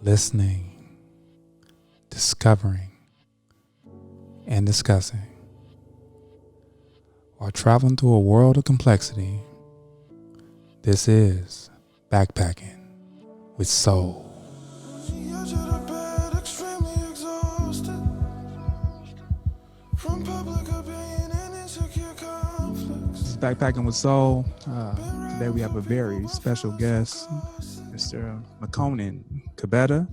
listening, discovering, and discussing while traveling through a world of complexity. This is Backpackin with Soul. This is Backpacking with Soul. Today we have a very special guest, Mr. Soul Kebede.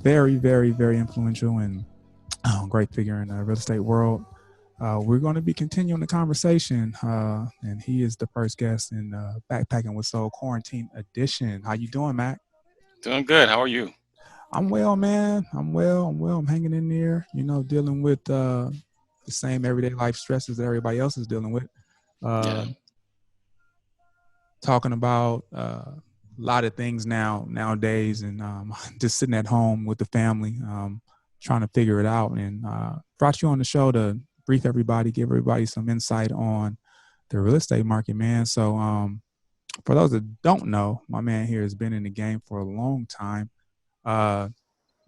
Very influential and great figure in the real estate world. We're going to be continuing the conversation, and he is the first guest in Backpacking with Soul Quarantine Edition. How you doing, Mac? Doing good. How are you? I'm well, man. I'm well. I'm hanging in there. Dealing with the same everyday life stresses that everybody else is dealing with. Yeah. Uh, Talking about a lot of things nowadays, and just sitting at home with the family, trying to figure it out. And brought you on the show to brief everybody, give everybody some insight on the real estate market, man. So for those that don't know, my man here has been in the game for a long time. Uh,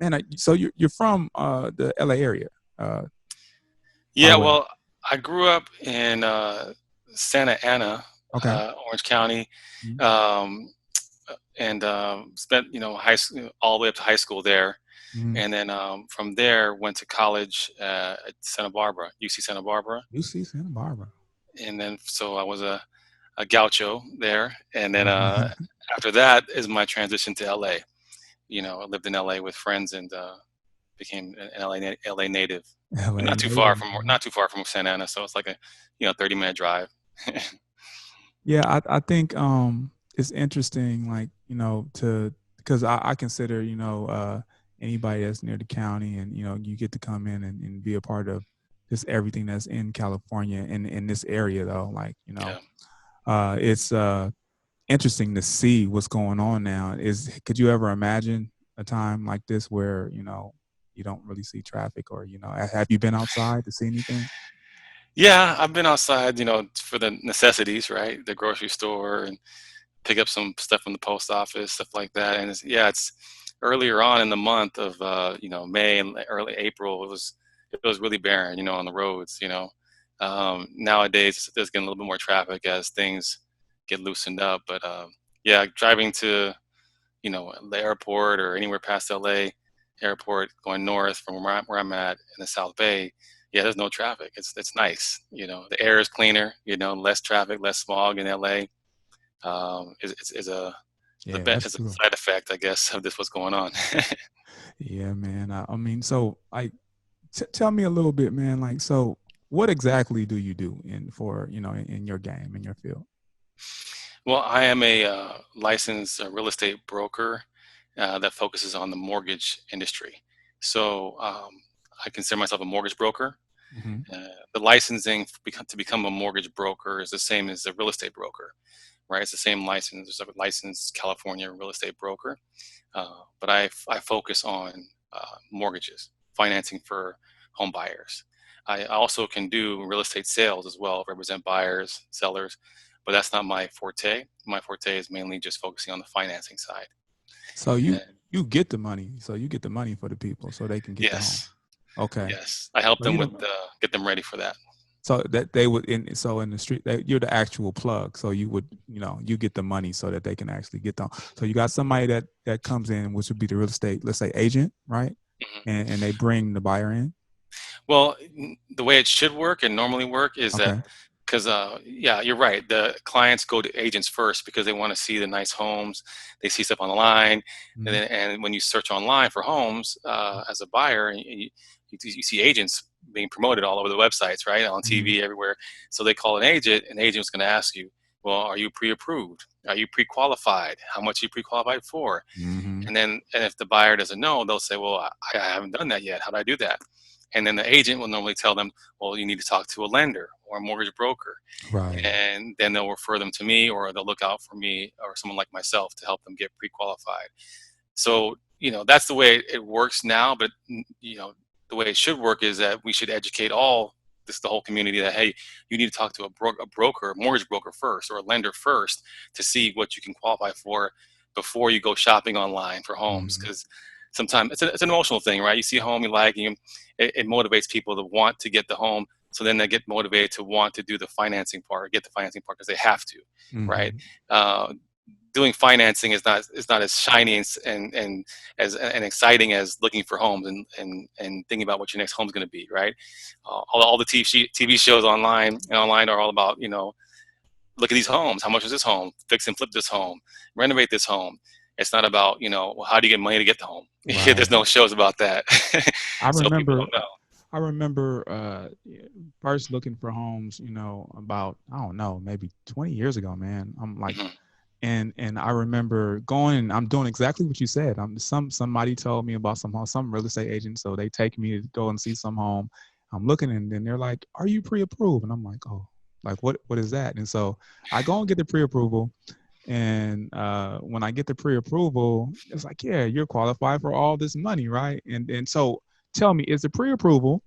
Man, so you're from the LA area, by Yeah. the way. Well, I grew up in Santa Ana, Okay. Orange County, Mhm. um, and spent high school all the way up to high school there, Mhm. and then from there went to college at Santa Barbara, UC Santa Barbara, UC Santa Barbara. and then so I was a gaucho there, and then after that is my transition to LA. I lived in LA with friends and became an LA native. But LA not too far native. from Santa Ana, so it's like a 30-minute drive. Yeah, I think it's interesting, like, to because I consider, anybody that's near the county, and you get to come in and be a part of just everything that's in California, in this area, though. Like, Yeah. it's interesting to see what's going on now. Could you ever imagine a time like this where, you don't really see traffic, or, have you been outside to see anything? Yeah, I've been outside, for the necessities, right? The grocery store and pick up some stuff from the post office, stuff like that. And it's earlier on in the month of May and early April. It was really barren, on the roads. Nowadays there's getting a little bit more traffic as things get loosened up. But yeah, driving to the airport or anywhere past LA airport, going north from where I'm at in the South Bay. Yeah, there's no traffic. It's nice. The air is cleaner. Less traffic, less smog in LA. Is a Yeah, that's is a true. side effect, I guess, of this what's going on. Yeah, man. I mean, so like, tell me a little bit, man. Like, so what exactly do you do in your game, in your field? Well, I am a licensed real estate broker that focuses on the mortgage industry. So I consider myself a mortgage broker. Hmm. The licensing to become a mortgage broker is the same as a real estate broker, right? It's the same license. There's a licensed California real estate broker, but I focus on mortgages, financing for home buyers. I also can do real estate sales as well, represent buyers, sellers, but that's not my forte. My forte is mainly just focusing on the financing side. So you And you get the money. So you get the money for the people so they can get the home. yes, Okay. yes, I help So you them with don't. get them ready for that. So that they would in the street, you're the actual plug. So you would, you get the money so that they can actually get them. So you got somebody that comes in, which would be the real estate, let's say, agent, right? Mhm. And they bring the buyer in. Well, the way it should work and normally work is that Okay. because yeah, you're right. The clients go to agents first because they want to see the nice homes. They see stuff online, and Mhm. then when you search online for homes as a buyer, and you see agents being promoted all over the websites, right, on Mhm. TV everywhere. So they call an agent. An agent's going to ask you, well, are you pre-approved? Are you pre-qualified? How much are you pre-qualified for? Mhm. And if the buyer doesn't know, they'll say, well, I haven't done that yet. How do I do that? And then the agent will normally tell them, well, you need to talk to a lender or a mortgage broker. Right. And then they'll refer them to me, or they'll look out for me or someone like myself to help them get pre-qualified. So, that's the way it works now. But, the way it should work is that we should educate the whole community that, hey, you need to talk to a broker, a mortgage broker first, or a lender first to see what you can qualify for before you go shopping online for homes, Mhm. because sometimes it's an emotional thing, right? You see a home you like, and it motivates people to want to get the home. So then they get motivated to want to do the financing part, or get the financing part because they have to, right? Mhm. Uh, Doing financing is not as shiny and as and exciting as looking for homes and thinking about what your next home's going to be, right? All the TV shows online are all about, look at these homes. How much is this home? Fix and flip this home. Renovate this home. It's not about, well, how do you get money to get the home? There's Right. no shows about that. I So people remember don't know. I remember first looking for homes, about I don't know, maybe 20 years ago, man. I'm like Hmm. and I remember going and I'm doing exactly what you said. Somebody told me about some real estate agent, so they take me to go and see some home. I'm looking and then they're like, "Are you pre-approved?" And I'm like, "Oh, like what is that?" And so I go and get the pre-approval. And when I get the pre-approval, it's like, yeah, you're qualified for all this money, right? And so tell me, is the pre-approval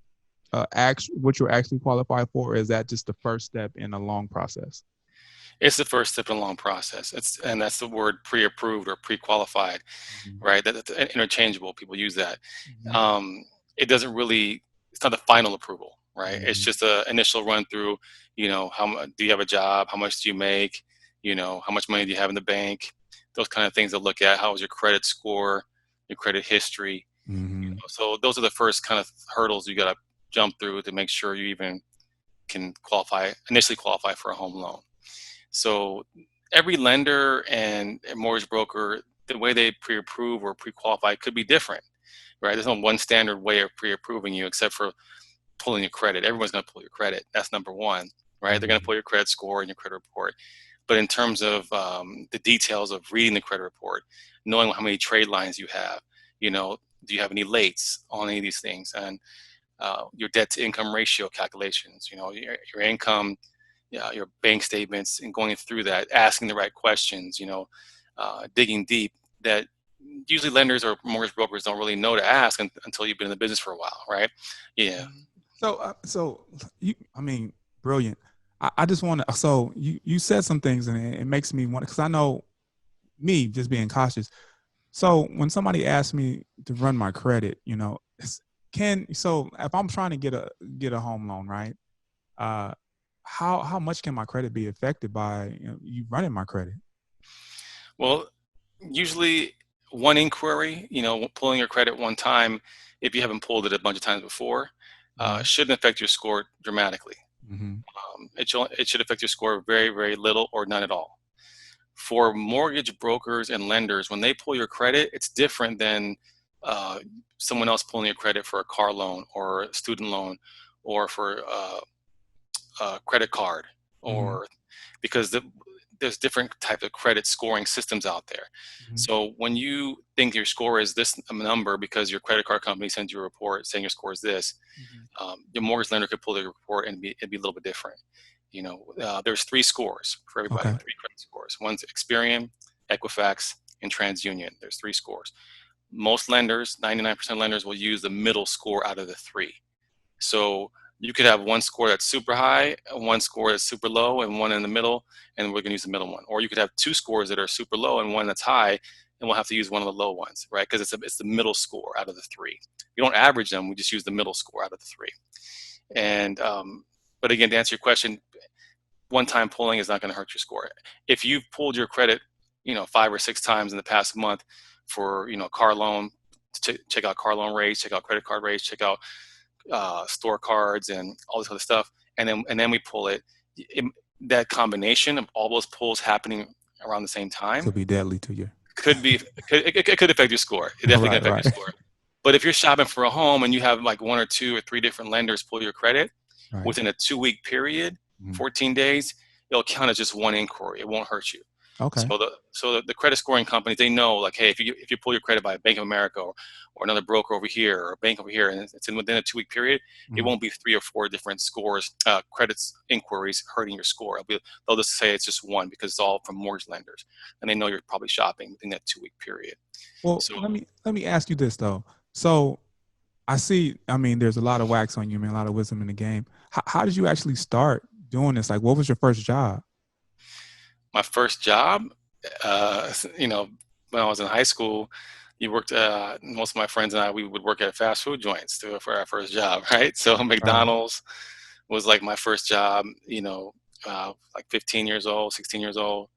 what you're actually qualified for, or is that just the first step in a long process? It's the first step in a long process. And that's the word pre-approved or pre-qualified, Mhm. right? That's interchangeable. People use that. Mhm. Um, it doesn't really. It's not the final approval, right? It's Mhm. just an initial run through. How do you have a job? How much do you make? How much money do you have in the bank? Those kind of things to look at. How is your credit score? Your credit history? Mhm. So those are the first kind of hurdles you got to jump through to make sure you even can initially qualify for a home loan. So every lender and mortgage broker, the way they pre-approve or pre-qualify could be different, right? There's no one standard way of pre-approving you except for pulling your credit. Everyone's going to pull your credit. That's number one, right? They're going to Mhm. pull your credit score and your credit report. But in terms of the details of reading the credit report, knowing how many trade lines you have, do you have any lates on any of these things, and your debt to income ratio calculations, your income, your bank statements, and going through that, asking the right questions, digging deep, that usually lenders or mortgage brokers don't really know to ask until you've been in the business for a while, right? Yeah. Mhm. So I mean, brilliant. I just want to. So you said some things, and it makes me want because I know me just being cautious. So when somebody asks me to run my credit, so if I'm trying to get a home loan, right? Uh, how much can my credit be affected by you running my credit? Well, usually one inquiry, pulling your credit one time, if you haven't pulled it a bunch of times before, Mm-hmm. shouldn't affect your score dramatically. Mm-hmm. It should affect your score very, very little or none at all. For mortgage brokers and lenders, when they pull your credit, it's different than uh, someone else pulling your credit for a car loan or a student loan or for a credit card, Mm-hmm. or because there's different types of credit scoring systems out there. Mm-hmm. So when you think your score is this number because your credit card company sends you a report saying your score is this, Mm-hmm. your mortgage lender could pull the report and it'd be a little bit different. There's three scores for everybody, Okay. three credit scores. One's Experian, Equifax, and TransUnion. There's three scores. Most lenders, 99% of lenders, will use the middle score out of the three. So you could have one score that's super high, one score that's super low, and one in the middle, and we're going to use the middle one. Or you could have two scores that are super low and one that's high, and we'll have to use one of the low ones, right? Because it's the middle score out of the three. We don't average them; we just use the middle score out of the three. And but again, to answer your question, one-time pulling is not going to hurt your score. If you've pulled your credit, 5 or 6 times in the past month for car loan, check out car loan rates, check out credit card rates, check out store cards and all this other stuff, and then we pull it, that combination of all those pulls happening around the same time Could be deadly to you. it could affect your score. It definitely can Right. affect your Right. score. But if you're shopping for a home and you have like one or two or three different lenders pull your credit Right. within a 2-week period, Mhm. 14 days, it'll count as just one inquiry. It won't hurt you. Okay. So the credit scoring companies, they know, like, hey, if you pull your credit by Bank of America or another broker over here or a bank over here, and it's within a 2-week period, it Mhm. won't be 3 or 4 different scores, credits inquiries hurting your score. They'll just say it's just one because it's all from mortgage lenders, and they know you're probably shopping within that 2-week period. Well, So let me ask you this though. So I see. I mean, there's a lot of wax on you, man. A lot of wisdom in the game. How did you actually start doing this? Like, what was your first job? my first job, uh, you know, when I was in high school, you worked. Most of my friends and I, we would work at fast food joints for our first job, right? So Right. McDonald's was like my first job. Like 15 years old, 16 years old,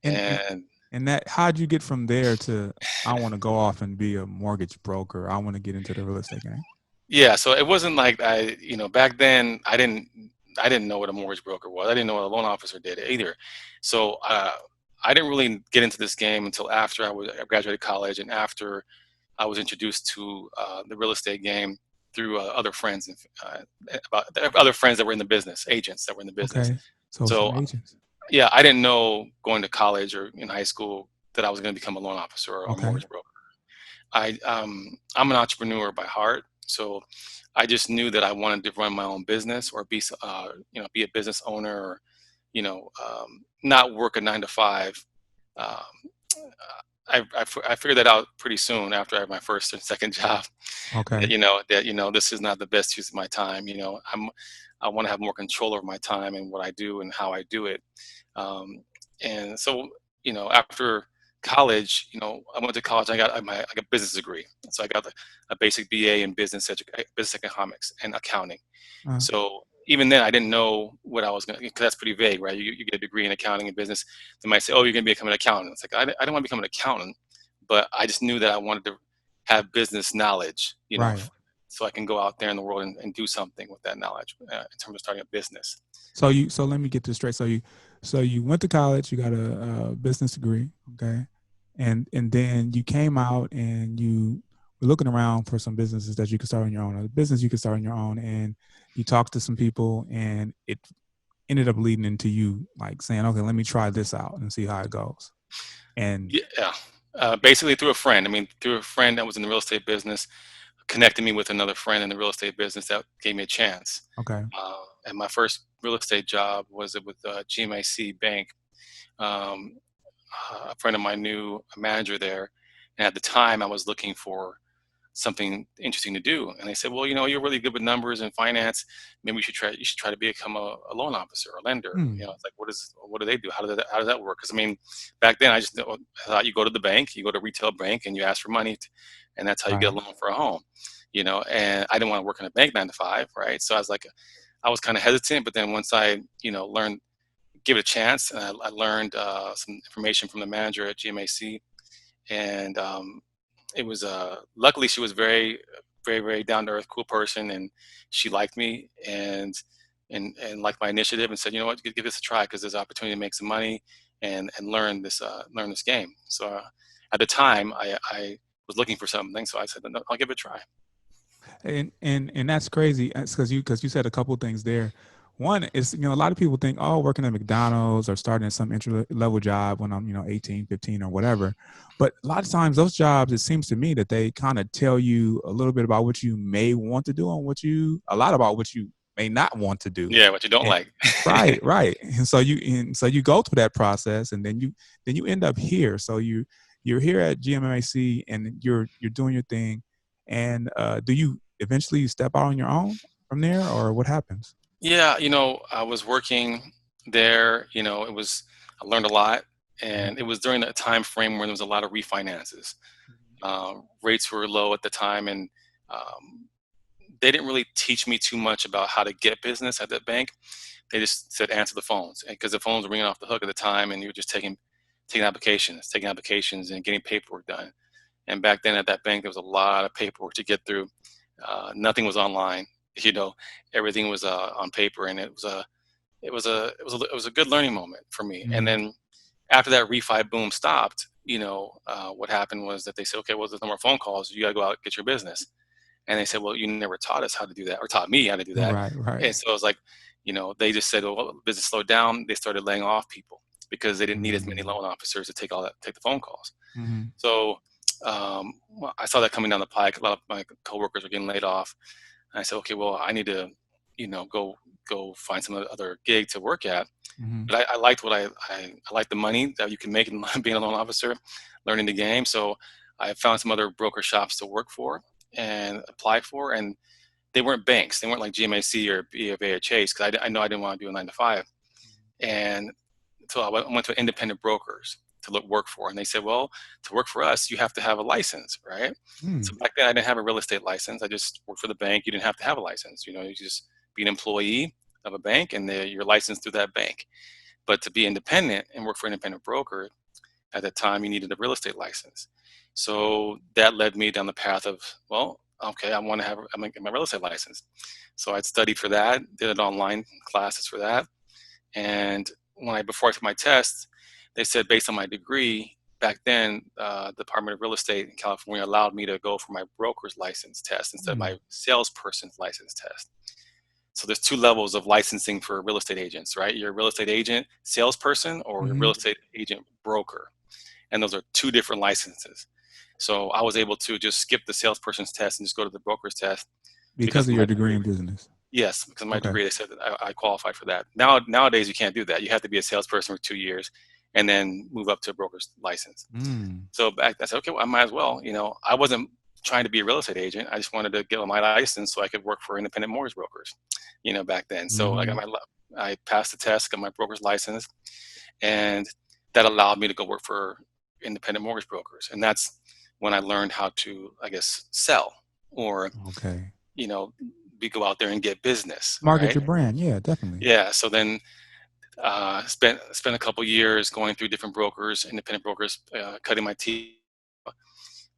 And and and and that how'd you get from there to I want to go off and be a mortgage broker? I want to get into the real estate game. yeah. So it wasn't like back then I didn't know what a mortgage broker was. I didn't know what a loan officer did either. So I didn't really get into this game until after I graduated college and after I was introduced to the real estate game through other friends and about other friends that were in the business, agents that were in the business. Okay. So some So agents. yeah, I didn't know going to college or in high school that I was going to become a loan officer or a Okay. mortgage broker. I'm an entrepreneur by heart, so I just knew that I wanted to run my own business or be a business owner or not work a 9 to 5. Um, I figured that out pretty soon after I had my first and second job. That Okay. this is not the best use of my time. I want to have more control over my time and what I do and how I do it. Um, and so after college, I went to college. I got a business degree, so I got a basic BA in business economics and accounting. Uh, So even then, I didn't know what I was going to, because that's pretty vague, right? You get a degree in accounting and business. They might say, oh, you're going to become an accountant. It's like, I don't want to become an accountant, but I just knew that I wanted to have business knowledge, right. so I can go out there in the world and do something with that knowledge in terms of starting a business. So let me get this straight. So you went to college, you got a business degree, okay? And then you came out and you were looking around for some businesses that you could start on your own, a business you could start on your own, and you talked to some people and it ended up leading into you like saying, okay, let me try this out and see how it goes. And Yeah. Basically through a friend. I mean, through a friend that was in the real estate business, connected me with another friend in the real estate business that gave me a chance. okay, And my first real estate job was with GMAC Bank. Um, a friend of mine knew a manager there, and at the time I was looking for something interesting to do. And they said, well, you're really good with numbers and finance. Maybe you should try to become a loan officer or lender. hmm, It's like, what do they do? How does that work? Because I mean, back then I thought you go to the bank, you go to a retail bank and you ask for money and that's how you get right, a loan for a home, and I didn't want to work in a bank 9 to 5. Right. So I was like, I was kind of hesitant, but then once I, learned, give it a chance, and I learned some information from the manager at GMAC, and it was luckily she was very, very, very down to earth, cool person, and she liked me and liked my initiative and said, you know what, give this a try because there's an opportunity to make some money and learn this game. So at the time, I was looking for something, so I said, no, I'll give it a try. and that's crazy because you said a couple things there. One is a lot of people think, oh, working at McDonald's or starting at some entry level job when I'm 18, 15 or whatever. But a lot of times those jobs, it seems to me that they kind of tell you a little bit about what you may want to do and a lot about what you may not want to do. Yeah, what you don't And, like. right. And so you go through that process and then you end up here. So you're here at GMAC and you're doing your thing. And do you eventually step out on your own from there, or what happens? Yeah, I was working there. I learned a lot, Mhm. and it was during that time frame where there was a lot of refinances. Rates were low at the time, and um, they didn't really teach me too much about how to get business at that bank. They just said answer the phones, because the phones were ringing off the hook at the time, and you were just taking applications, and getting paperwork done. And back then at that bank, there was a lot of paperwork to get through. Nothing was online. You know, everything was on paper, and it was a good learning moment for me. And Mhm. then after that refi boom stopped, what happened was that they said, okay, well, there's no more phone calls. You got to go out and get your business. And they said, well, you never taught us how to do that, or taught me how to do that. Right, right. And so I was like, they just said, well, business slowed down. They started laying off people because they didn't need as many Mhm. loan officers to take the phone calls. Mhm. So well, I saw that coming down the pike. A lot of my coworkers were getting laid off. And I said, okay, well, I need to, go find some other gig to work at. Mhm. But I liked I liked the money that you can make in being a loan officer, learning the game. So I found some other broker shops to work for and apply for, and they weren't banks. They weren't like GMAC or BofA or Chase, because I know I didn't want to do a 9 to 5. And so I went to independent brokers. to work for? And they said, well, to work for us, you have to have a license, right? Mm. So back then I didn't have a real estate license. I just worked for the bank. You didn't have to have a license. You just be an employee of a bank and you're licensed through that bank. But to be independent and work for an independent broker, at that time, you needed a real estate license. So that led me down the path of, well, okay, I want to have my real estate license. So I'd studied for that, did an online classes for that. And before I took my test, they said based on my degree, back then, Department of Real Estate in California allowed me to go for my broker's license test instead of my Mm. salesperson's license test. So there's two levels of licensing for real estate agents, right? You're a real estate agent salesperson or your real Hmm. estate agent broker. And those are two different licenses. So I was able to just skip the salesperson's test and just go to the broker's test because Because of of my your degree degree. in business. Yes, because of my Okay. degree, they said that I qualified for that. Nowadays, you can't do that. You have to be a salesperson for 2 years and then move up to a broker's license. Mm. So back, I said, okay, well, I might as well. I wasn't trying to be a real estate agent. I just wanted to get my license so I could work for independent mortgage brokers. Back then. So Hmm. I passed the test, got my broker's license, and that allowed me to go work for independent mortgage brokers. And that's when I learned how to, I guess, sell or, Okay. you know, go out there and get business, Market right? your brand. Yeah, definitely. Yeah. So then spent a couple years going through different brokers, independent brokers, cutting my teeth.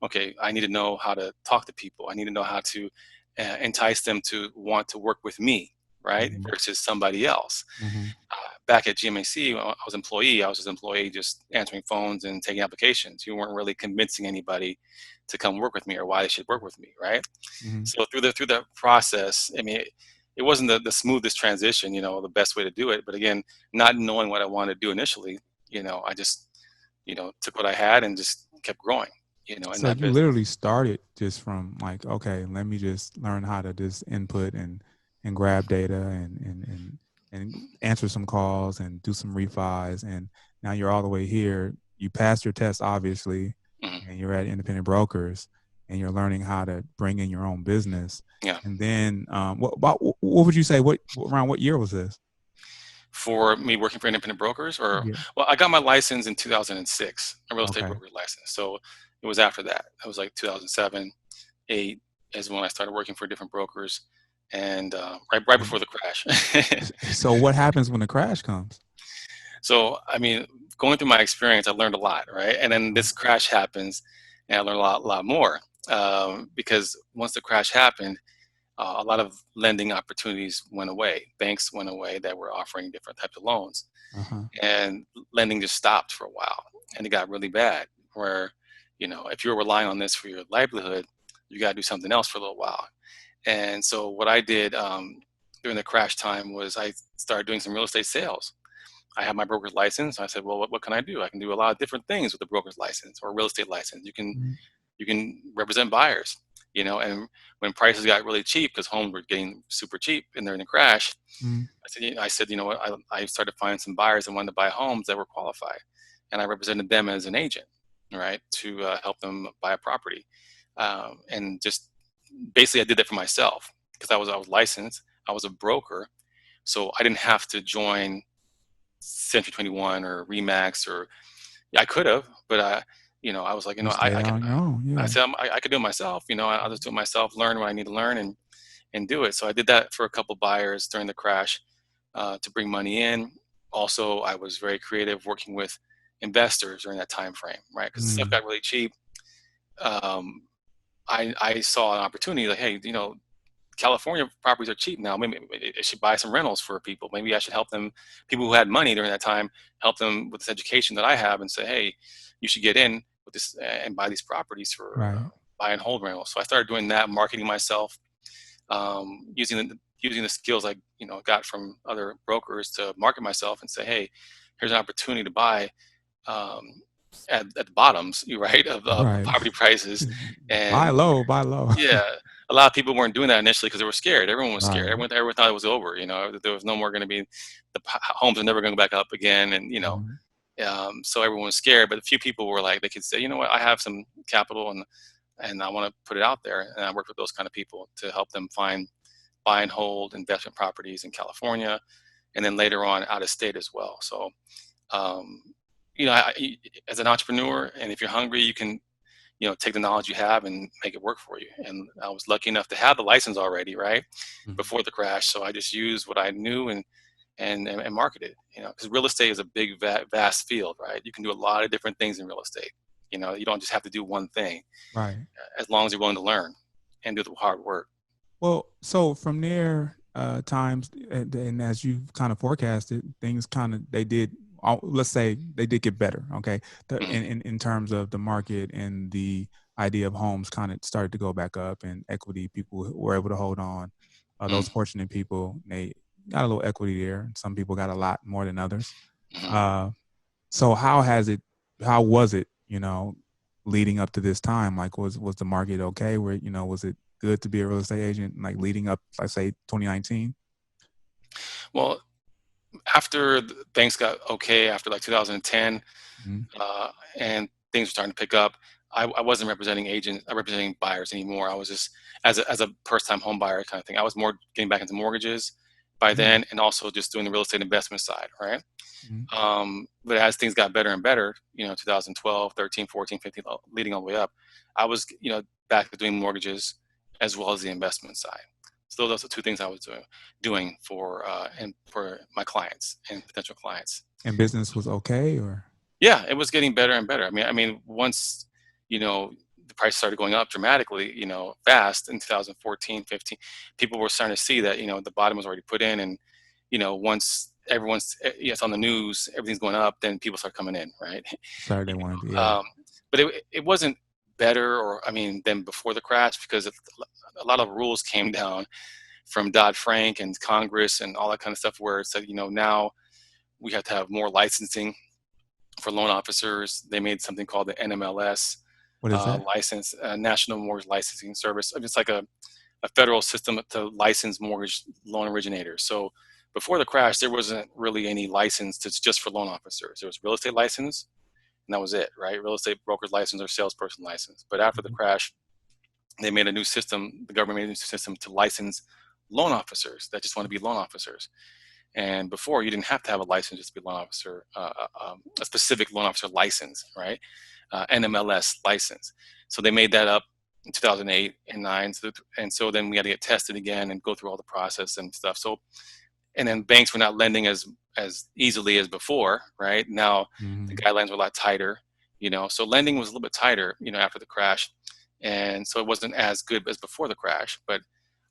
Okay, I need to know how to talk to people. I need to know how to entice them to want to work with me, right? Hmm. Versus somebody else. Hmm. Back at GMAC, when I was employee. I was just employee, just answering phones and taking applications. You weren't really convincing anybody to come work with me or why they should work with me, right? Hmm. So through the process, I mean, it wasn't the smoothest transition, the best way to do it. But again, not knowing what I wanted to do initially, I just, took what I had and just kept growing, in So that you business. literally started just from like, okay, let me just learn how to just input and grab data and answer some calls and do some refis, and now you're all the way here. You passed your test, obviously, Hmm. and you're at independent brokers, and you're learning how to bring in your own business. Yeah. And then, what would you say? Around what year was this? For me working for independent brokers Yeah. well, I got my license in 2006, a real estate Okay. broker license. So it was after that. It was like 2007, 8 is when I started working for different brokers and right And before the crash. so what happens when the crash comes? So, I mean, going through my experience, I learned a lot, right? And then Uh, this crash happens and I learned a lot more because once the crash happened, a lot of lending opportunities went away. Banks went away that were offering different types of loans, uh-huh. and lending just stopped for a while. And it got really bad where, if you're relying on this for your livelihood, you got to do something else for a little while. And so what I did during the crash time was I started doing some real estate sales. I have my broker's license. I said, well, what can I do? I can do a lot of different things with the broker's license or real estate license. Mhm. You can represent buyers, and when prices got really cheap because homes were getting super cheap and they're in a crash, Mhm. I said, you know what, I started finding some buyers that wanted to buy homes that were qualified, and I represented them as an agent, right, to help them buy a property, and just basically I did that for myself because I was licensed, I was a broker, so I didn't have to join Century 21 or Remax or yeah, I could have, but I was like, You stayed I can. on your own. I Yeah. said I could do it myself. I'll just do it myself. Learn what I need to learn and do it. So I did that for a couple buyers during the crash to bring money in. Also, I was very creative working with investors during that time frame, right? Because the stuff Mm. got really cheap. Um, I saw an opportunity like, hey, California properties are cheap now. Maybe I should buy some rentals for people. Maybe I should help them, people who had money during that time, help them with this education that I have and say, hey, you should get in with this and buy these properties for Right. buy and hold rentals. So I started doing that, marketing myself, using the skills I got from other brokers to market myself and say, hey, here's an opportunity to buy um, at the bottoms, right, of Right. property prices, Buy and low, buy low. yeah, a lot of people weren't doing that initially because they were scared. Everyone was scared. Right. Everyone thought it was over. That there was no more going to be homes are never going to go back up again, and Mhm. so everyone was scared. But a few people were like, they could say, you know what, I have some capital and I want to put it out there. And I worked with those kind of people to help them find buy and hold investment properties in California, and then later on out of state as well. So um, as an entrepreneur, and if you're hungry, you can, take the knowledge you have and make it work for you. And I was lucky enough to have the license already, right, Mhm. before the crash. So I just used what I knew and marketed, because real estate is a big, vast field, right? You can do a lot of different things in real estate. You don't just have to do one thing, Right. as long as you're willing to learn and do the hard work. Well, so from there, times and as you kind of forecasted, things kind of they did. Let's say they did get better. Okay, Hmm. in terms of the market and the idea of homes, kind of started to go back up, and equity people were able to hold on. Hmm. Those fortunate people, they got a little equity there. Some people got a lot more than others. Hmm. Uh, so how has it? How was it? Leading up to this time, like was the market okay? Where was it good to be a real estate agent? Like leading up, I say 2019. Well, after things got okay, after like 2010, Mm-hmm. uh, and things were starting to pick up, I wasn't representing buyers anymore. I was just as a first time home buyer kind of thing. I was more getting back into mortgages by then, and also just doing the real estate investment side, right? Mm-hmm. But as things got better and better, 2012, 13, 14, 15, leading all the way up, I was, back to doing mortgages as well as the investment side. So those are the two things I was doing for my clients and potential clients. And business was okay, or Yeah, it was getting better and better. I mean, once, the price started going up dramatically, fast in 2014, 15, people were starting to see that, the bottom was already put in. And, once it's on the news, everything's going up, then people start coming in, right? sorry You they wanted to, yeah. but it wasn't better, or, I mean, than before the crash, because a lot of rules came down from Dodd-Frank and Congress and all that kind of stuff, where it said, now we have to have more licensing for loan officers. They made something called the NMLS What is that? license, National Mortgage Licensing Service. It's like a federal system to license mortgage loan originators. So before the crash, there wasn't really any license that's just for loan officers. There was real estate license, and that was it, right? Real estate broker's license or salesperson license. But after the Mhm. crash, they made a new system. The government made a new system to license loan officers that just want to be loan officers. And before, you didn't have to have a license just to be a loan officer, a specific loan officer license, right? NMLS license. So they made that up in 2008 and 9. And so then we had to get tested again and go through all the process and stuff. So, and then banks were not lending as easily as before, right? Now the Mhm. guidelines were a lot tighter, so lending was a little bit tighter, after the crash. And so it wasn't as good as before the crash. But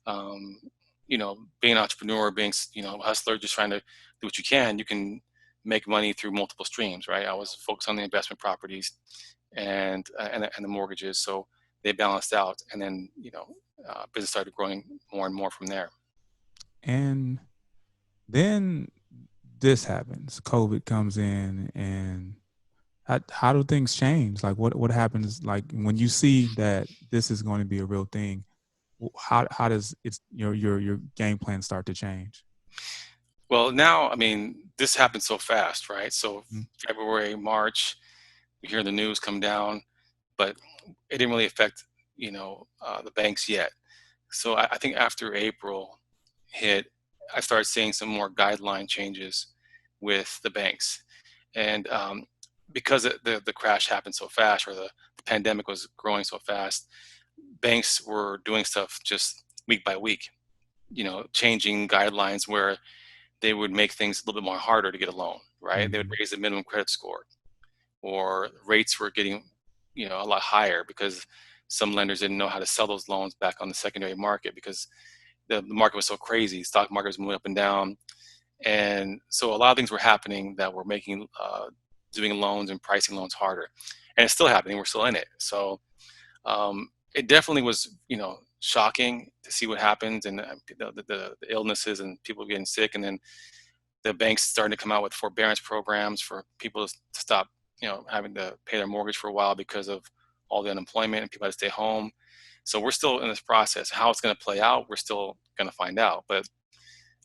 um, being an entrepreneur, being a hustler, just trying to do what you can make money through multiple streams, right? I was focused on the investment properties and the mortgages, so they balanced out, and then business started growing more and more from there. And then this happens. COVID comes in, and how do things change? Like what happens? Like when you see that this is going to be a real thing, how does your game plan start to change? Well, now, I mean, this happened so fast, right? So Mm. February, March, we hear the news come down, but it didn't really affect the banks yet. So I think after April hit, I started seeing some more guideline changes with the banks. And because the crash happened so fast, or the pandemic was growing so fast, banks were doing stuff just week by week, changing guidelines where they would make things a little bit more harder to get a loan, right? They would Mhm. raise the minimum credit score, or rates were getting, a lot higher, because some lenders didn't know how to sell those loans back on the secondary market, because the market was so crazy. Stock market was moving up and down. And so a lot of things were happening that were making doing loans and pricing loans harder. And it's still happening. We're still in it. So it definitely was, shocking to see what happens, and the illnesses and people getting sick. And then the banks starting to come out with forbearance programs for people to stop, having to pay their mortgage for a while because of all the unemployment, and people had to stay home. So we're still in this process. How it's going to play out, we're still going to find out. But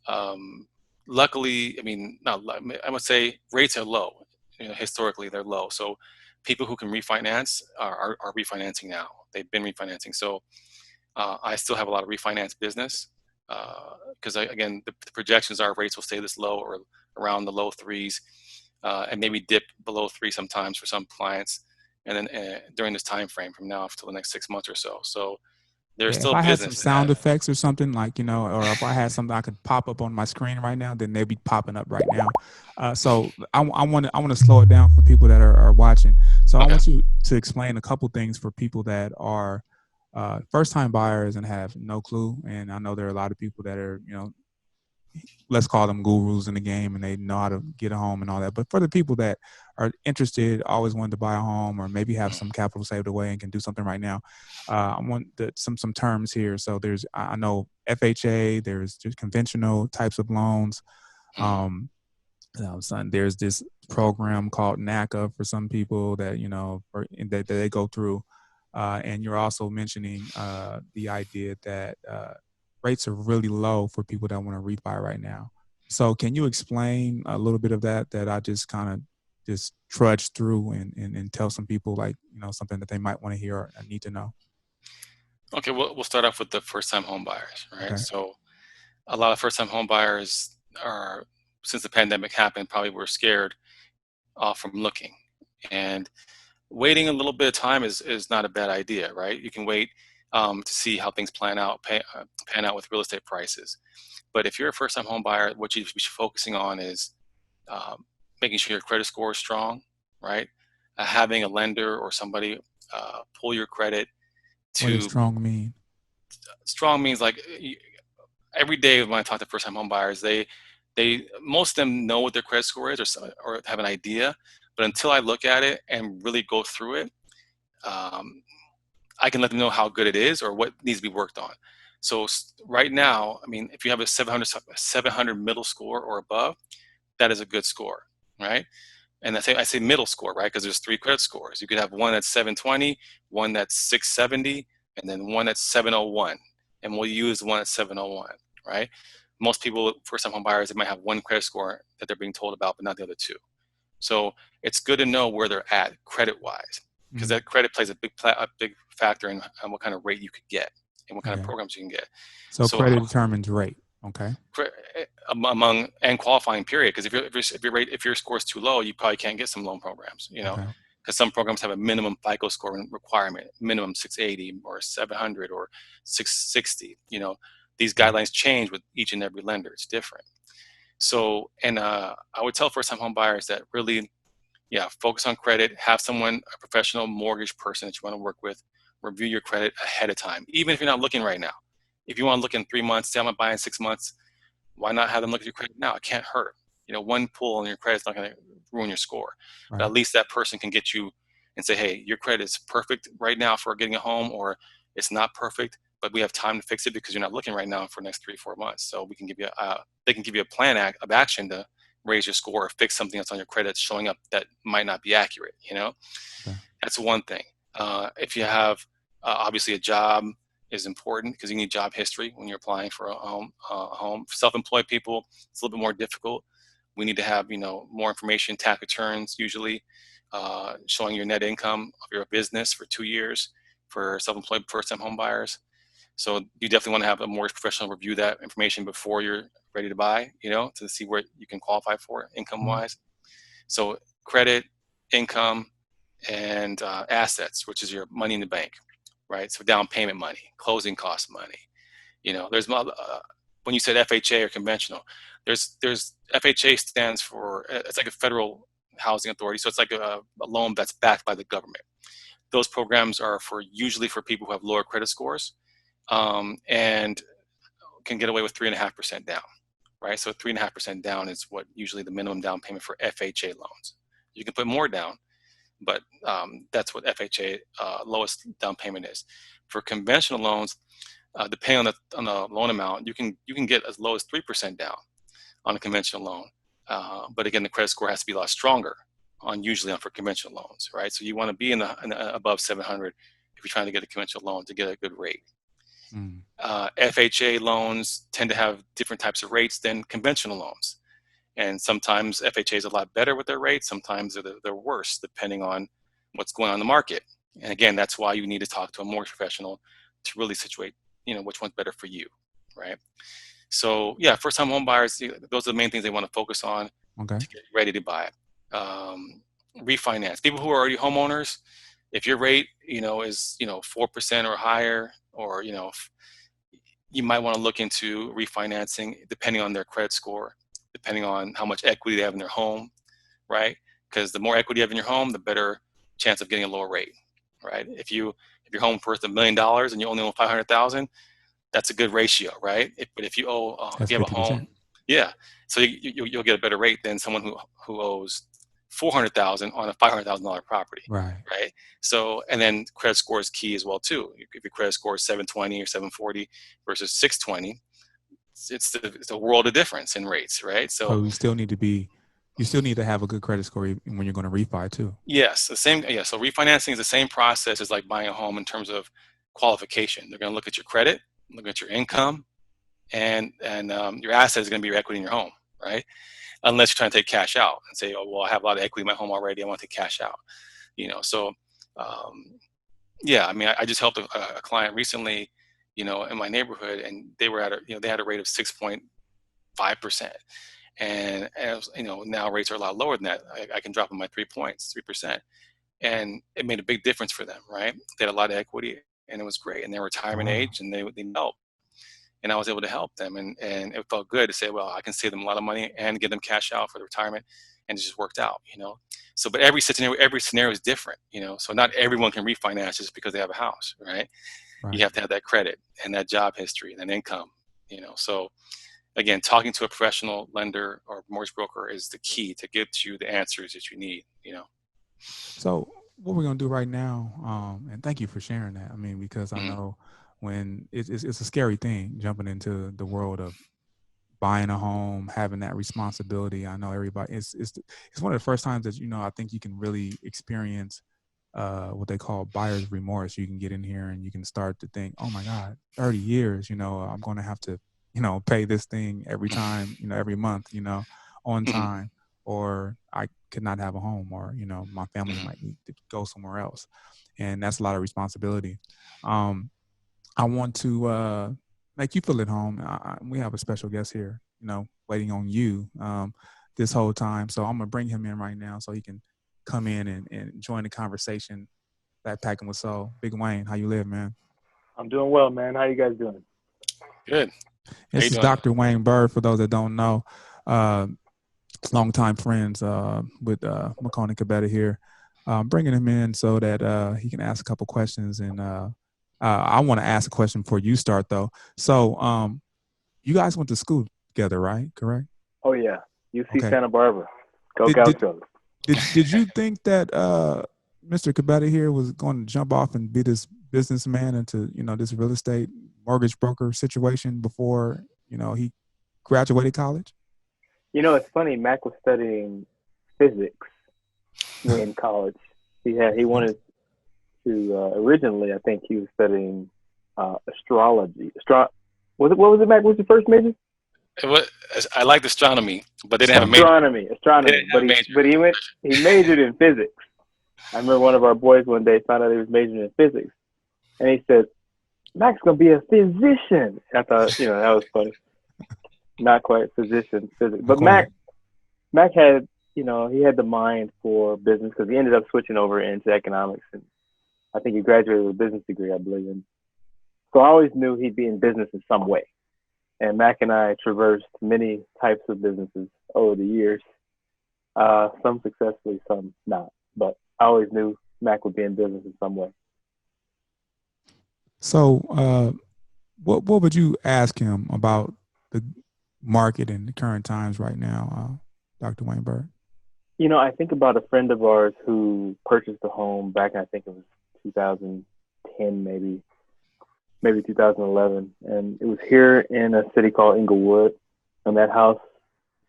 um, luckily, I mean, not, I would say rates are low. Historically, they're low. So people who can refinance are refinancing now. They've been refinancing. So I still have a lot of refinance business, because again, the projections are rates will stay this low, or around the low threes, and maybe dip below 3 sometimes for some clients, and then during this time frame from now until the next 6 months or so. So there's Yeah, if still I had some business sound ahead. effects or something like, or if I had something I could pop up on my screen right now, then they'd be popping up right now. So I want to slow it down for people that are watching. So I Okay. want you to explain a couple things for people that are first time buyers and have no clue. And I know there are a lot of people that are, let's call them gurus in the game and they know how to get a home and all that. But for the people that are interested, always wanted to buy a home or maybe have some capital saved away and can do something right now, I want some terms here. So I know FHA, there's just conventional types of loans. Mhm. Son, there's this program called NACA for some people that that they go through, and you're also mentioning the idea that rates are really low for people that want to refi right now. So, can you explain a little bit of that? That I just kind of just trudge through and tell some people like something that they might want to hear or need to know. Okay, we'll start off with the first time home buyers, right? Okay. So a lot of first time home buyers are, since the pandemic happened, probably were scared from looking. And waiting a little bit of time is not a bad idea, right? You can wait to see how things pan out with real estate prices. But if you're a first time home buyer, what you should be focusing on is um, making sure your credit score is strong, right? Having a lender or somebody pull your credit What does to strong mean? strong means like every day when I talk to first time home buyers, they most of them know what their credit score is or have an idea, but until I look at it and really go through it, um, I can let them know how good it is or what needs to be worked on. So right now, I mean, if you have a 700 middle score or above, that is a good score, right? And I say middle score, right? Because there's 3 credit scores. You could have one that's 720, one that's 670, and then one that's 701. And we'll use the one that's 701, right? Most people, first-time home buyers, they might have one credit score that they're being told about, but not the other 2. So it's good to know where they're at credit-wise, because Mm, that credit plays a big factor in what kind of rate you could get and what kind of okay. programs you can get. So So credit determines rate. Okay. among and qualifying period, because if your score is too low, you probably can't get some loan programs, Okay. because some programs have a minimum FICO score requirement, minimum 680 or 700 or 660. These Mm, guidelines change with each and every lender. It's different. So, and I would tell first-time home buyers that really, yeah, focus on credit. Have someone, a professional mortgage person that you want to work with, review your credit ahead of time, even if you're not looking right now. If you want to look in 3 months, say I'm gonna buy in 6 months, why not have them look at your credit now? It can't hurt. One pull on your credit is not going to ruin your score. But right. at least that person can get you and say, hey, your credit is perfect right now for getting a home, or it's not perfect, but we have time to fix it because you're not looking right now for the next 3 or 4 months. So we can give you they can give you a plan of action to raise your score or fix something that's on your credit that's showing up that might not be accurate. Okay. That's one thing. If you have obviously a job is important because you need job history when you're applying for a home. Self-employed people, it's a little bit more difficult. We need to have more information, tax returns usually, showing your net income of your business for 2 years for self-employed first-time home buyers. So you definitely want to have a mortgage professional review that information before you're ready to buy, to see where you can qualify for Mhm. income-wise. So credit, income, and assets, which is your money in the bank, right? So down payment money, closing cost money. There's when you said FHA or conventional, there's FHA stands for it's like a federal housing authority, so it's like a loan that's backed by the government. Those programs are usually for people who have lower credit scores and can get away with 3.5% down, right? So 3.5% down is what usually the minimum down payment for FHA loans. You can put more down, but that's what FHA lowest down payment is. For conventional loans, depending on the loan amount, you can get as low as 3% down on a conventional loan. But again, the credit score has to be a lot stronger usually for conventional loans, right? So you want to be in the above 700 if you're trying to get a conventional loan to get a good rate. Mm, FHA loans tend to have different types of rates than conventional loans. And sometimes FHA is a lot better with their rates. Sometimes they're worse depending on what's going on in the market. And again, that's why you need to talk to a mortgage professional to really situate, which one's better for you, right? So yeah, first-time home buyers, those are the main things they want to focus on okay. to get ready to buy it. refinance. People who are already homeowners, if your rate, is 4% or higher, or you might want to look into refinancing depending on their credit score, depending on how much equity they have in their home, right? Because the more equity you have in your home, the better chance of getting a lower rate, right? If your home's worth $1 million and you only own 500,000, that's a good ratio, right? But if That's you have a home, 50%. yeah, so you'll get a better rate than someone who owes 400,000 on a $500,000 property, Right. right? So, and then credit score is key as well too. If your credit score is 720 or 740 versus 620, it's a world of difference in rates, right? So, So you still need to have a good credit score when you're going to refi too. yes, the same. Yeah, so refinancing is the same process as like buying a home in terms of qualification. They're going to look at your credit, look at your income, and your asset is going to be your equity in your home, right? Unless you're trying to take cash out and say, oh, well, I have a lot of equity in my home already, I want to take cash out. So um, yeah, I mean, I just helped a client recently, in my neighborhood, and they were they had a rate of 6.5%. And as now rates are a lot lower than that. I can drop them by 3%. And it made a big difference for them, right? They had a lot of equity, and it was great. And they're retirement Wow. age, and they need help. And I was able to help them, and it felt good to say, well, I can save them a lot of money and get them cash out for the retirement, and it just worked out. So, but every scenario is different, so not everyone can refinance just because they have a house, right? You Right. have to have that credit and that job history and that income. So again, talking to a professional lender or mortgage broker is the key to get you the answers that you need. So what we're gonna do right now, and thank you for sharing that. I mean, because I Hmm. know when it's a scary thing jumping into the world of buying a home, having that responsibility. I know everybody. It's one of the first times that I think you can really experience what they call buyer's remorse. You can get in here and you can start to think, oh my God, 30 years. I'm going to have to pay this thing every time. Every month. On Hmm. time, or I could not have a home, or my family Hmm. might need to go somewhere else, and that's a lot of responsibility. Um, I want to make you feel at home. We have a special guest here, waiting on you this whole time. So I'm gonna bring him in right now so he can come in and join the conversation. Backpacking with Soul. Big Wayne, how you live, man? I'm doing well, man. How you guys doing? Good. How you This is doing? Dr. Wayne Bird. For those that don't know, uh, longtime friends with Mak Kebede here. Bringing him in so that he can ask a couple questions, and I want to ask a question before you start though. So you guys went to school together, right? Correct? Oh yeah, UC Okay. Santa Barbara. Go Did did Gauchos. did you think that Mr. Kebede here was going to jump off and be this businessman into this real estate mortgage broker situation before he graduated college? It's funny. Mac was studying physics in college. He wanted to originally. I think he was studying astrology. What was it, Mac? What was your first major? I liked astronomy, but they didn't have a Astronomy. major. Astronomy. They Astronomy. didn't have a major. He majored in physics. I remember one of our boys one day found out he was majoring in physics, and he said, "Mac's gonna be a physician." I thought that was funny. Not quite physician, physics, Not but quite. Mac had, he had the mind for business because he ended up switching over into economics, and I think he graduated with a business degree, I believe. And so I always knew he'd be in business in some way. And Mac and I traversed many types of businesses over the years, some successfully, some not. But I always knew Mac would be in business in some way. So, what would you ask him about the market and the current times right now, Dr. Wayne Bird? I think about a friend of ours who purchased a home back in, I think it was 2010, maybe 2011, and it was here in a city called Inglewood. And that house,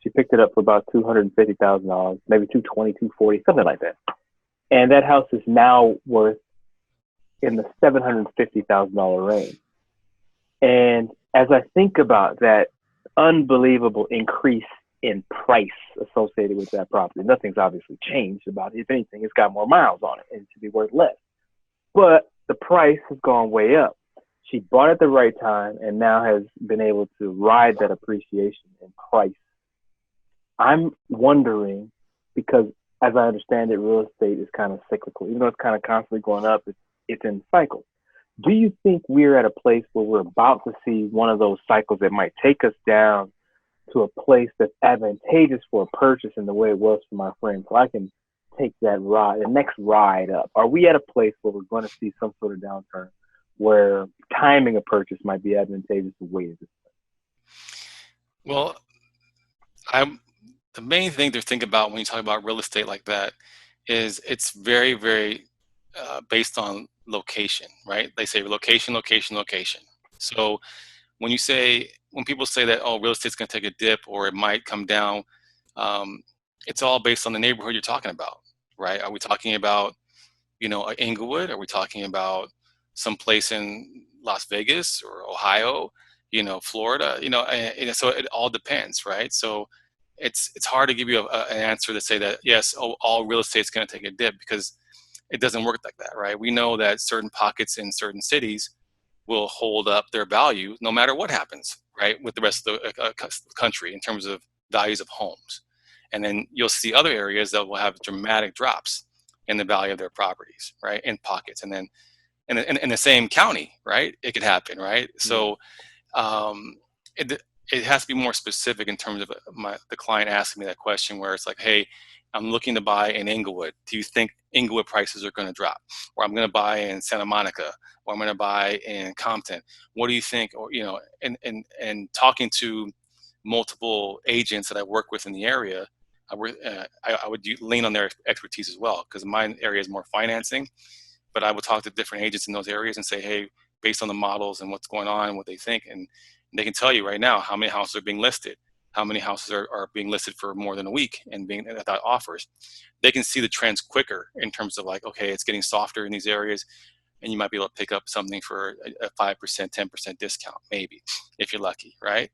she picked it up for about $250,000, maybe 220, 240, something like that. And that house is now worth in the $750,000 range. And as I think about that unbelievable increase in price associated with that property, nothing's obviously changed about it. If anything, it's got more miles on it and it should be worth less. But the price has gone way up. She bought at the right time and now has been able to ride that appreciation in price. I'm wondering, because as I understand it, real estate is kind of cyclical. Even though it's kind of constantly going up, it's in cycles. Do you think we're at a place where we're about to see one of those cycles that might take us down to a place that's advantageous for a purchase in the way it was for my friend, so I can take that ride, the next ride up? Are we at a place where we're going to see some sort of downturn where timing a purchase might be advantageous to wait at this Well, the main thing to think about when you talk about real estate like that is it's very, very based on location, right? They say location, location, location. So when people say that, oh, real estate's going to take a dip or it might come down, um, it's all based on the neighborhood you're talking about, right? Are we talking about, Inglewood? Are we talking about some place in Las Vegas or Ohio, Florida, and so it all depends, right? So it's hard to give you an answer to say that, yes, all real estate's going to take a dip, because it doesn't work like that, right? We know that certain pockets in certain cities will hold up their value no matter what happens, right, with the rest of the country in terms of values of homes. And then you'll see other areas that will have dramatic drops in the value of their properties, right, in pockets. And then in the same county, right, it could happen, right? So um, it has to be more specific in terms of the client asking me that question, where it's like, hey, I'm looking to buy in Inglewood. Do you think Inglewood prices are going to drop? Or I'm going to buy in Santa Monica, or I'm going to buy in Compton. What do you think? Or, and talking to multiple agents that I work with in the area, I would lean on their expertise as well, because my area is more financing. But I would talk to different agents in those areas and say, hey, based on the models and what's going on and what they think, and they can tell you right now how many houses are being listed, how many houses are being listed for more than a week and being without offers. They can see the trends quicker in terms of like, okay, it's getting softer in these areas, and you might be able to pick up something for a 5%, 10% discount, maybe, if you're lucky, right?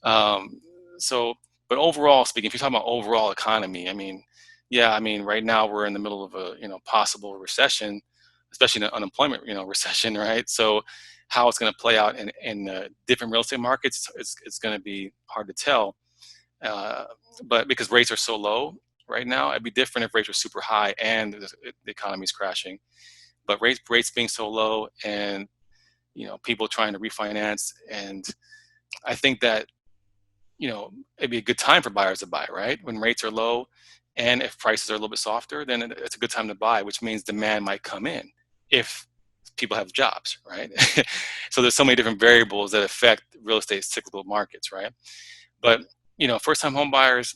Um, so, but overall speaking, if you're talking about overall economy, right now we're in the middle of a possible recession, especially in an unemployment recession, right? So how it's going to play out in different real estate markets, it's going to be hard to tell. But because rates are so low right now, it'd be different if rates were super high and the economy is crashing. But rates being so low, and people trying to refinance, and I think that it'd be a good time for buyers to buy, right? When rates are low, and if prices are a little bit softer, then it's a good time to buy, which means demand might come in if people have jobs, right? So there's so many different variables that affect real estate cyclical markets, right? But first-time home buyers,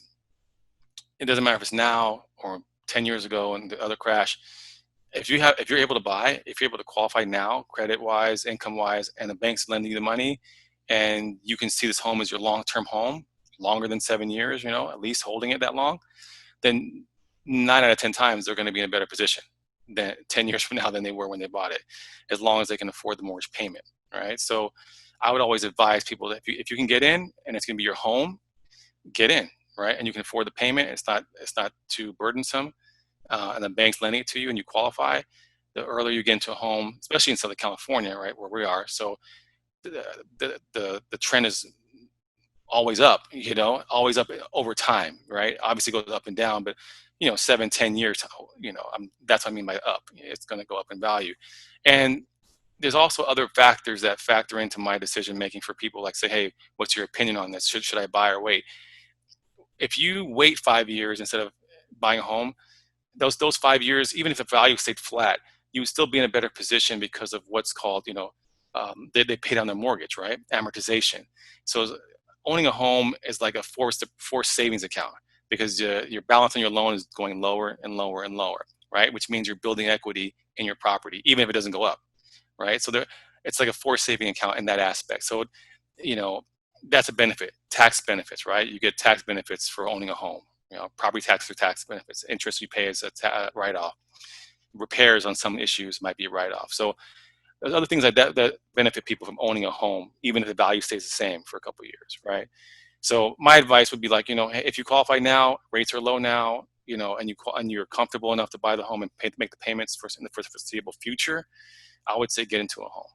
it doesn't matter if it's now or 10 years ago and the other crash. If you're able to buy, if you're able to qualify now, credit-wise, income-wise, and the bank's lending you the money, and you can see this home as your long-term home, longer than 7 years, at least holding it that long, then 9 out of 10 times they're going to be in a better position than 10 years from now than they were when they bought it, as long as they can afford the mortgage payment, right? So I would always advise people that if you can get in and it's going to be your home, get in, right? And you can afford the payment. It's not too burdensome, and the bank's lending it to you, and you qualify. The earlier you get into a home, especially in Southern California, right, where we are, so the trend is always up, always up over time, right? Obviously it goes up and down, but 7-10 years, that's what I mean by up. It's going to go up in value. And there's also other factors that factor into my decision making for people, like say, hey, what's your opinion on this? Should I buy or wait? If you wait 5 years instead of buying a home, those 5 years, even if the value stayed flat, you would still be in a better position because of what's called, they pay down their mortgage, right? Amortization. So owning a home is like a forced savings account, because your balance on your loan is going lower and lower and lower, right? Which means you're building equity in your property, even if it doesn't go up, right? So it's like a forced saving account in that aspect. So, that's a benefit. Tax benefits, right? You get tax benefits for owning a home. Property tax or tax benefits. Interest you pay is a write-off. Repairs on some issues might be a write-off. So there's other things like that benefit people from owning a home, even if the value stays the same for a couple of years, right? So my advice would be like, if you qualify now, rates are low now, and you're comfortable enough to buy the home and make the payments for the foreseeable future, I would say get into a home.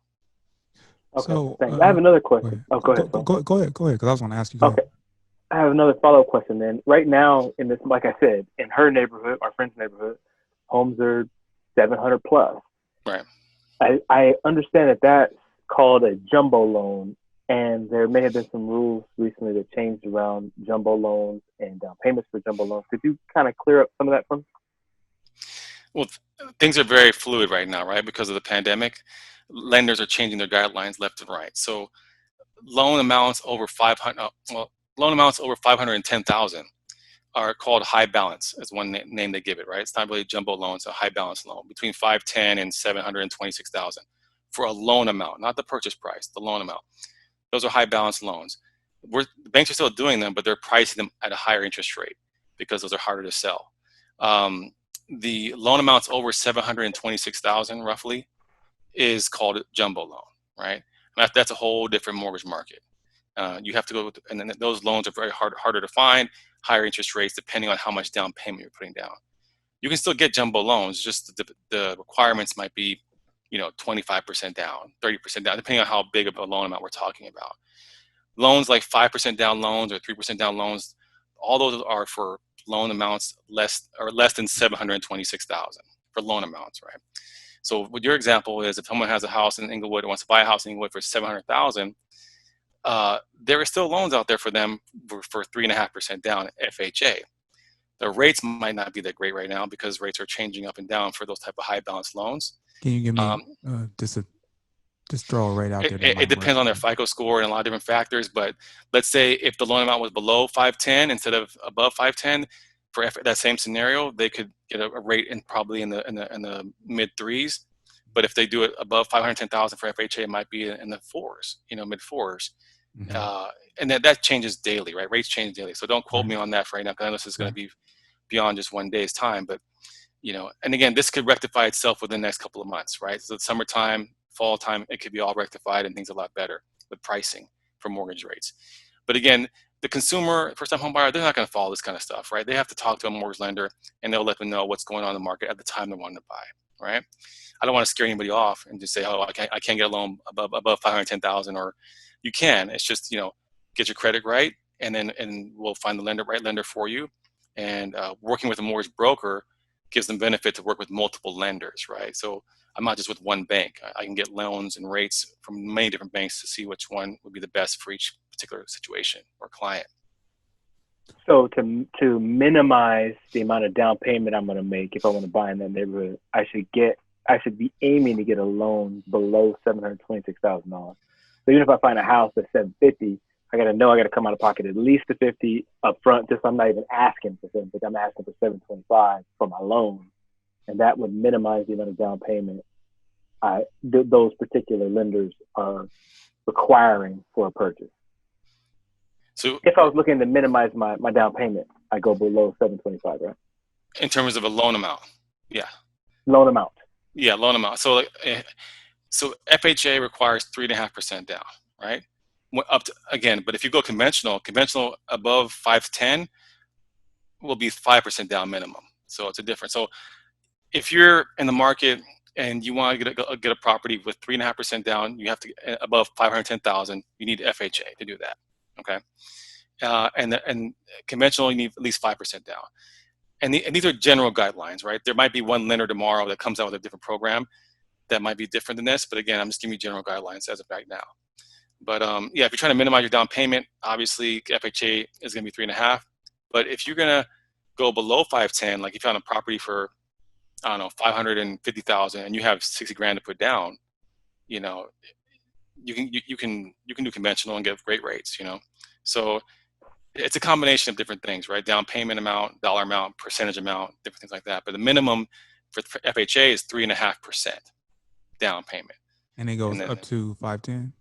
Okay, So thanks. I have another question. go ahead, because I was going to ask you. Go ahead. I have another follow-up question then. Right now, in this, like I said, in her neighborhood, our friend's neighborhood, homes are 700 plus. Right. I understand that that's called a jumbo loan, and there may have been some rules recently that changed around jumbo loans and down payments for jumbo loans. Could you kind of clear up some of that for me? Well, things are very fluid right now, right? Because of the pandemic, lenders are changing their guidelines left and right. So loan amounts over 500, loan amounts over 510,000 are called high balance, as one name they give it, right? It's not really a jumbo loan, it's a high balance loan between 510 and 726,000 for a loan amount, not the purchase price, the loan amount. Those are high balance loans. The banks are still doing them, but they're pricing them at a higher interest rate because those are harder to sell. The loan amounts over 726,000 roughly is called a jumbo loan, right? And that's a whole different mortgage market. You have to go, and then those loans are very harder to find, higher interest rates depending on how much down payment you're putting down. You can still get jumbo loans, just the requirements might be, 25% down, 30% down, depending on how big of a loan amount we're talking about. Loans like 5% down loans or 3% down loans, all those are for loan amounts less than 726,000 for loan amounts, right? So what your example is, if someone has a house in Inglewood and wants to buy a house in Inglewood for 700,000, there are still loans out there for them for 3.5% down FHA. The rates might not be that great right now because rates are changing up and down for those type of high balance loans. Can you give me just throw it right out there? It depends on their FICO score and a lot of different factors. But let's say if the loan amount was below 510 instead of above 510, for that same scenario, they could get a rate probably in the mid threes. But if they do it above 510,000 for FHA, it might be in the fours, mid fours. Mm-hmm. And that changes daily, right? Rates change daily. So don't quote me on that for right now, because I know this is going to be beyond just one day's time. But, and again, this could rectify itself within the next couple of months, right? So summertime, fall time, it could be all rectified and things a lot better with pricing for mortgage rates. But again, the consumer, first-time home buyer, they're not going to follow this kind of stuff, right? They have to talk to a mortgage lender, and they'll let them know what's going on in the market at the time they want to buy, right? I don't want to scare anybody off and just say, oh, I can't get a loan above 510,000, or you can. It's just, get your credit right, and we'll find the right lender for you. And working with a mortgage broker gives them benefit to work with multiple lenders, right? So I'm not just with one bank. I can get loans and rates from many different banks to see which one would be the best for each particular situation or client. So to minimize the amount of down payment I'm going to make if I want to buy in that neighborhood, I should be aiming to get a loan below $726,000. So even if I find a house that's $750,000, I got to come out of pocket at least the $50,000 up front. Just I'm not even asking for $750,000. I'm asking for $725,000 for my loan, and that would minimize the amount of down payment those particular lenders are requiring for a purchase. So if I was looking to minimize my down payment, I go below $725,000, right? In terms of a loan amount, yeah. Loan amount. Yeah, loan amount. So FHA requires 3.5% down, right? Up to, again, but if you go conventional above 510 will be 5% down minimum. So it's a difference. So if you're in the market and you want to get a property with 3.5% down, you have to above 510,000. You need FHA to do that. Okay, and conventional, you need at least 5% down. And these are general guidelines, right? There might be one lender tomorrow that comes out with a different program that might be different than this. But again, I'm just giving you general guidelines as of right now. But yeah, if you're trying to minimize your down payment, obviously FHA is going to be 3.5. But if you're going to go below 510, like you found a property for, I don't know, 550,000, and you have 60 grand to put down, you can do conventional and get great rates, So it's a combination of different things, right? Down payment amount, dollar amount, percentage amount, different things like that. But the minimum for FHA is 3.5% down payment. And it goes up to 510?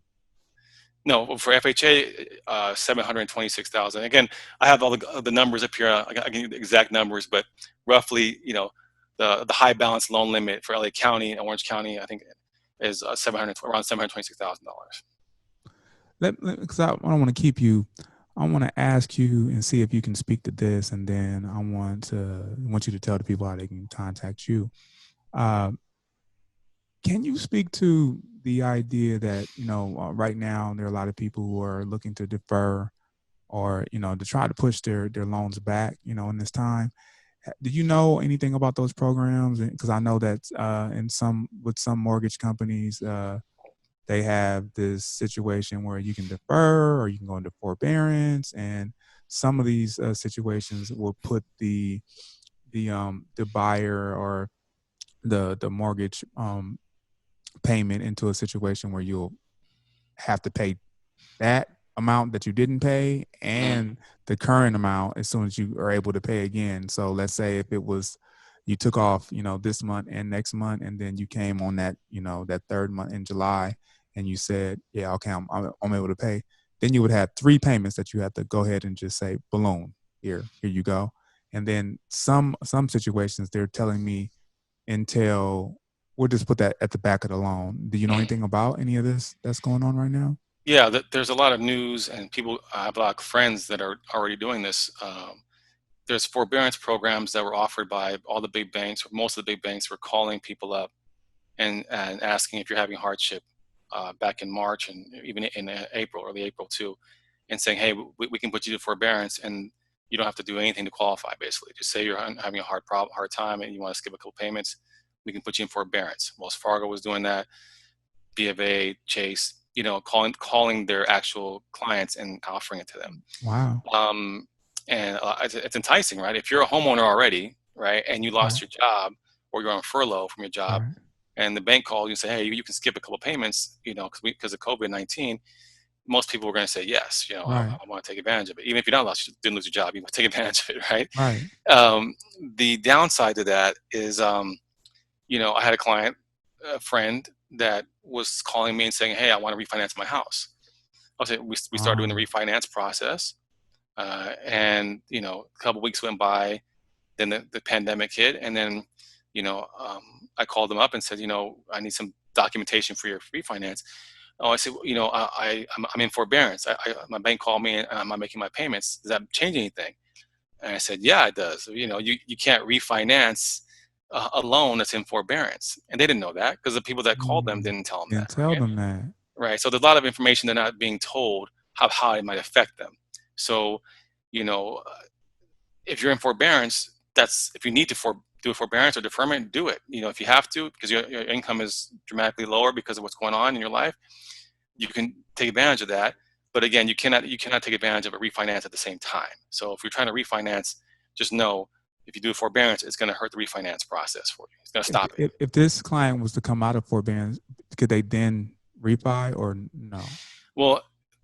No, for FHA, 726,000. Again, I have all the numbers up here. I can give you the exact numbers, but roughly, the high balance loan limit for LA County and Orange County, I think, is around $726,000. Because I don't want to keep you. I want to ask you and see if you can speak to this, and then I want you to tell the people how they can contact you. Can you speak to the idea that, right now there are a lot of people who are looking to defer or, to try to push their loans back, in this time. Do you know anything about those programs? Because I know that with some mortgage companies, they have this situation where you can defer or you can go into forbearance, and some of these situations will put the buyer or the mortgage payment into a situation where you'll have to pay that amount that you didn't pay and the current amount as soon as you are able to pay again. So let's say if it was you took off, this month and next month, and then you came on that, that third month in July, and you said, yeah, okay, I'm able to pay. Then you would have 3 payments that you have to go ahead and just say, balloon, here you go. And then some situations they're telling me until we'll just put that at the back of the loan. Do you know anything about any of this that's going on right now? Yeah, there's a lot of news, and people. I have a lot of friends that are already doing this. There's forbearance programs that were offered by all the big banks, or most of the big banks were calling people up and asking if you're having hardship back in March and even in April, early April too, and saying, hey, we can put you to forbearance, and you don't have to do anything to qualify. Basically, just say you're having a hard time, and you want to skip a couple payments, we can put you in forbearance. Wells Fargo was doing that, B of A, Chase, calling their actual clients and offering it to them. Wow. And it's enticing, right? If you're a homeowner already, right, and you lost your job or you're on furlough from your job, and the bank calls you and say, hey, you can skip a couple payments, because of COVID-19, most people were going to say yes. I want to take advantage of it. Even if you didn't lose your job, you want to take advantage of it, right? Right. The downside to that is, I had a friend that was calling me and saying, hey, I want to refinance my house. We started doing the refinance process. And a couple weeks went by, then the pandemic hit, and then I called them up and said, I need some documentation for your refinance. Oh, I said, I'm in forbearance. My bank called me and I'm not making my payments. Does that change anything? And I said, yeah, it does. You can't refinance a loan that's in forbearance, and they didn't know that because the people that called them didn't tell them that. Tell them that. Right. So there's a lot of information they're not being told how it might affect them. So, if you're in forbearance, if you need to do a forbearance or deferment, do it. If you have to, because your income is dramatically lower because of what's going on in your life, you can take advantage of that. But again, you cannot take advantage of a refinance at the same time. So if you're trying to refinance, just know if you do a forbearance, it's going to hurt the refinance process for you. It's going to stop it. If this client was to come out of forbearance, could they then refi or no? Well,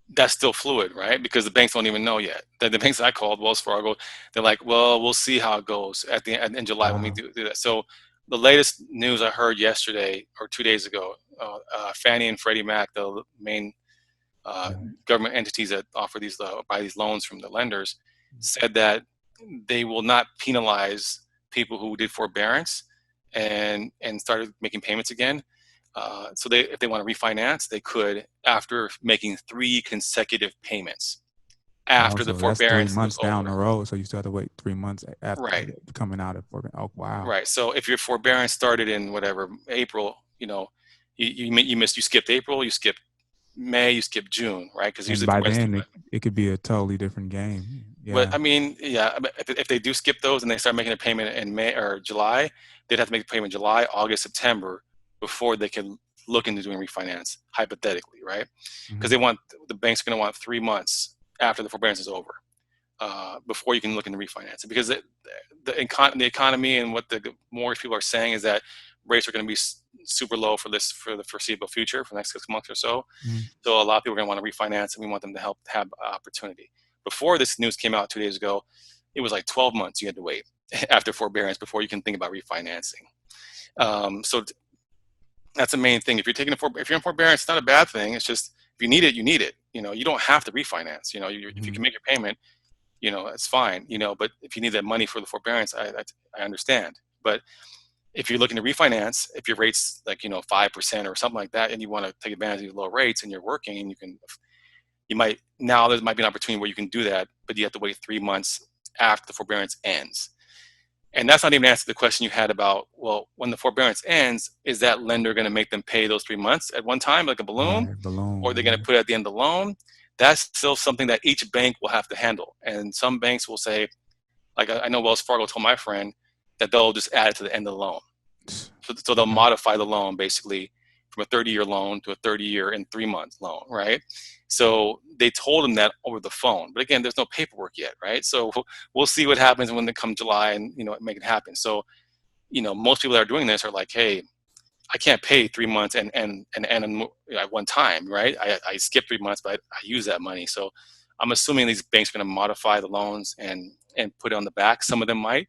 that's still fluid, right? Because the banks don't even know yet. The banks I called, Wells Fargo, they're like, well, we'll see how it goes in July when we do that. So the latest news I heard yesterday or 2 days ago, Fannie and Freddie Mac, the main government entities that offer buy these loans from the lenders, said that they will not penalize people who did forbearance and started making payments again. So if they want to refinance, they could after making 3 consecutive payments after the forbearance. That's 3 months down the road, so you still have to wait 3 months after coming out of forbearance. Oh wow! Right. So if your forbearance started in whatever April, you skipped April, you skipped May, you skipped June, right? Because usually by then it could be a totally different game. Yeah. But I mean, yeah, if they do skip those and they start making a payment in May or July, they'd have to make a payment in July, August, September before they can look into doing refinance, hypothetically, right? Because the banks are going to want 3 months after the forbearance is over before you can look into refinance. Because the economy and what the mortgage people are saying is that rates are going to be super low for the foreseeable future, for the next 6 months or so. So a lot of people are going to want to refinance, and we want them to help have opportunity. Before this news came out 2 days ago, it was like 12 months you had to wait after forbearance before you can think about refinancing. So that's the main thing. If you're in forbearance, it's not a bad thing. It's just if you need it, you need it. You don't have to refinance. If you can make your payment, it's fine. But if you need that money for the forbearance, I understand. But if you're looking to refinance, if your rate's like 5% or something like that, and you want to take advantage of these low rates, and you're working, and there might be an opportunity where you can do that, but you have to wait 3 months after the forbearance ends. And that's not even answering the question you had about, well, when the forbearance ends, is that lender going to make them pay those 3 months at one time, like a balloon? Or are they going to put it at the end of the loan? that's still something that each bank will have to handle. And some banks will say, like I know Wells Fargo told my friend that they'll just add it to the end of the loan. So they'll modify the loan basically from a 30-year loan to a 30-year and 3-month loan, right? So they told him that over the phone. But again, there's no paperwork yet, right? So we'll see what happens when they come July and, make it happen. So, most people that are doing this are like, hey, I can't pay 3 months and at one time, right? I skip 3 months, but I use that money. So I'm assuming these banks are going to modify the loans and put it on the back. Some of them might.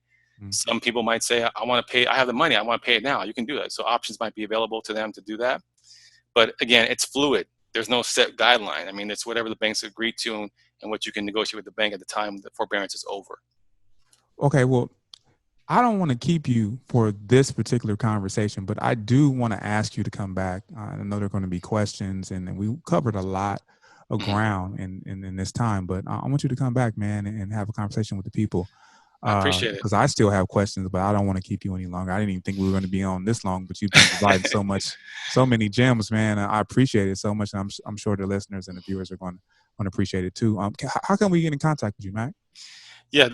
Some people might say, I want to pay, I have the money, I want to pay it now. You can do that. So options might be available to them to do that. But again, it's fluid. There's no set guideline. I mean, it's whatever the banks agree to and what you can negotiate with the bank at the time the forbearance is over. Okay, well, I don't want to keep you for this particular conversation, but I do want to ask you to come back. I know there are going to be questions, and we covered a lot of ground in this time, but I want you to come back, man, and have a conversation with the people. I appreciate it. Because I still have questions, but I don't want to keep you any longer. I didn't even think we were going to be on this long, but you've been providing so many gems, man. I appreciate it so much. And I'm sure the listeners and the viewers are going to appreciate it too. How can we get in contact with you, Mak? Yeah,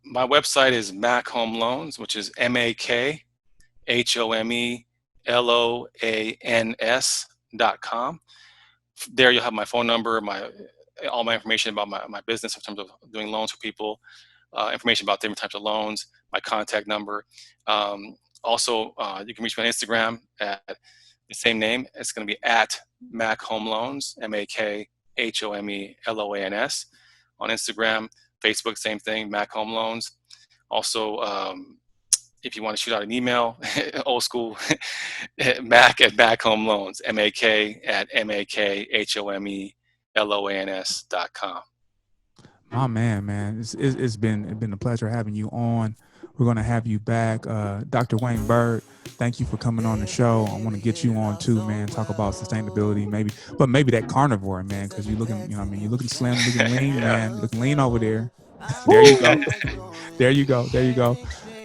my website is Mak Home Loans, which is MAKHOMELOANS.com. There you'll have my phone number, all my information about my business in terms of doing loans for people, information about different types of loans, my contact number. Also, you can reach me on Instagram at the same name. It's going to be at Mak Home Loans, MAKHOMELOANS on Instagram. Facebook, same thing, Mak Home Loans. Also, if you want to shoot out an email, old school, Mak at Mak Home Loans, MAK at MAKHOMELOANS.com. Oh man, it's been a pleasure having you on. We're going to have you back. Dr. Wayne Bird, thank you for coming on the show. I want to get you on too, man. Talk about sustainability, maybe that carnivore, man, because you're looking, you're looking slim, looking lean, yeah. Man. You're looking lean over there. There you go. There you go.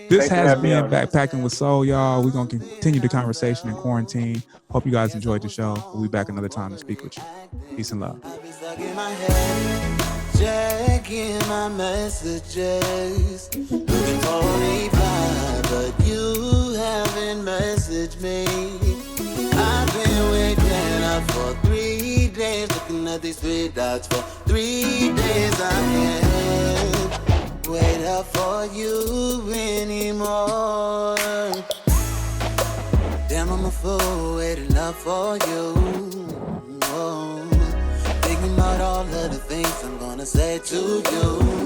This has been Backpacking with Soul, y'all. We're going to continue the conversation in quarantine. Hope you guys enjoyed the show. We'll be back another time to speak with you. Peace and love. Checking my messages, looking for a reply, but you haven't messaged me. I've been waiting up for 3 days, looking at these 3 dots for 3 days. I can't wait up for you anymore. Damn, I'm a fool waiting up for you. Thinking about all of the things I'm gonna say to you.